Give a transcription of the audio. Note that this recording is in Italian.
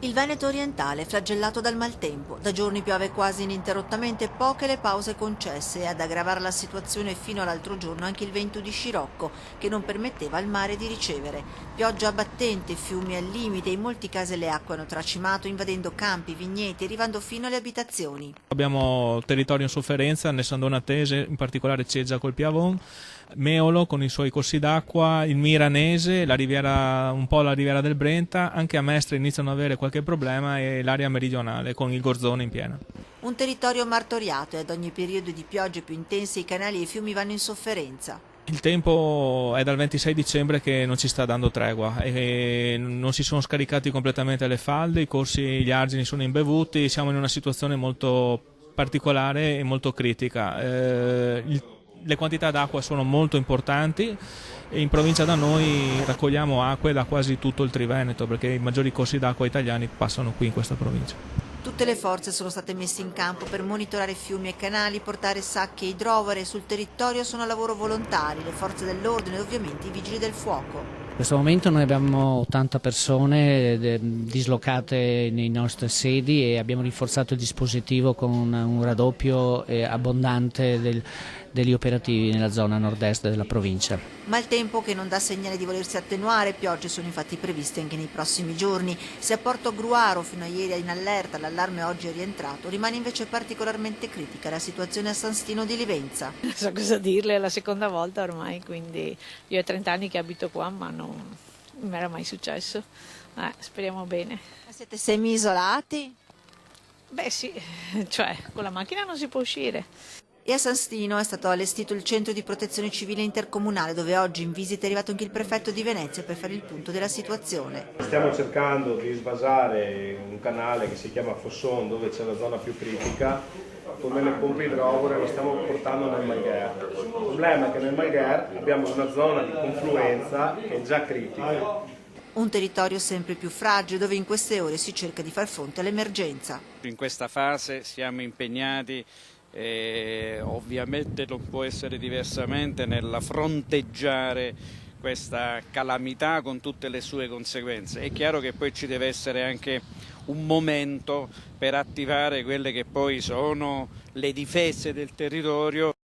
Il Veneto orientale, flagellato dal maltempo. Da giorni piove quasi ininterrottamente, poche le pause concesse e ad aggravare la situazione fino all'altro giorno anche il vento di scirocco, che non permetteva al mare di ricevere. Pioggia abbattente, fiumi al limite e in molti casi le acque hanno tracimato invadendo campi, vigneti, arrivando fino alle abitazioni. Abbiamo territorio in sofferenza, Nessandona Tese, in particolare Ceggia col Piavon, Meolo con i suoi corsi d'acqua, il Miranese, un po' la riviera del Brenta, anche a Mestre iniziano ad avere qualche problema e l'area meridionale con il Gorzone in piena. Un territorio martoriato e ad ogni periodo di piogge più intense i canali e i fiumi vanno in sofferenza. Il tempo è dal 26 dicembre che non ci sta dando tregua e non si sono scaricati completamente le falde, i corsi, gli argini sono imbevuti, siamo in una situazione molto particolare e molto critica. Le quantità d'acqua sono molto importanti e in provincia da noi raccogliamo acque da quasi tutto il Triveneto perché i maggiori corsi d'acqua italiani passano qui in questa provincia. Tutte le forze sono state messe in campo per monitorare fiumi e canali, portare sacche e idrovore. Sul territorio sono a lavoro volontari, le forze dell'ordine e ovviamente i vigili del fuoco. In questo momento noi abbiamo 80 persone dislocate nei nostri sedi e abbiamo rinforzato il dispositivo con un raddoppio abbondante degli operativi nella zona nord-est della provincia. Maltempo che non dà segnale di volersi attenuare, piogge sono infatti previste anche nei prossimi giorni. Se a Porto Gruaro fino a ieri è in allerta, l'allarme oggi è rientrato, rimane invece particolarmente critica la situazione a San Stino di Livenza. Non so cosa dirle, è la seconda volta ormai, quindi io ho 30 anni che abito qua ma non mi era mai successo. Speriamo bene. Siete semi-isolati? Beh sì, cioè con la macchina non si può uscire. E a San Stino è stato allestito il centro di protezione civile intercomunale, dove oggi in visita è arrivato anche il prefetto di Venezia per fare il punto della situazione. Stiamo cercando di svasare un canale che si chiama Fosson, dove c'è la zona più critica, con delle pompe idrovore lo stiamo portando nel Malgher. Il problema è che nel Malgher abbiamo una zona di confluenza che è già critica. Un territorio sempre più fragile dove in queste ore si cerca di far fronte all'emergenza. In questa fase siamo impegnati, ovviamente non può essere diversamente, nella fronteggiare questa calamità con tutte le sue conseguenze. È chiaro che poi ci deve essere anche un momento per attivare quelle che poi sono le difese del territorio.